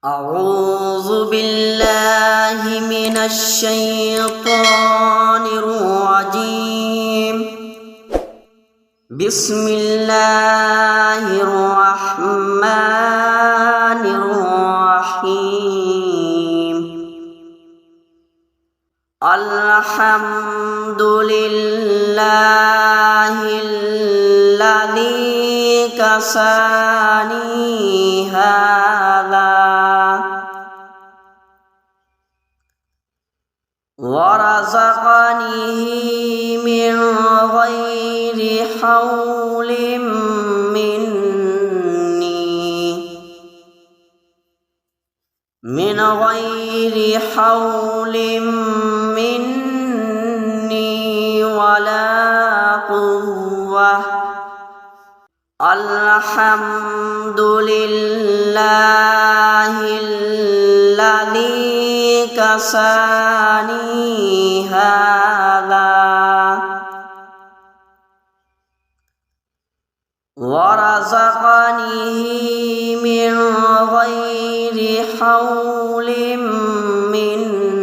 أعوذ بالله من الشيطان الرجيم. بسم الله الرحمن الرحيم. الحمد لله الذي كساني هذا ورزقني من غير حول مني ولا قوة. الحمد لله الذي كساني هذا ورزقني من غير حول مني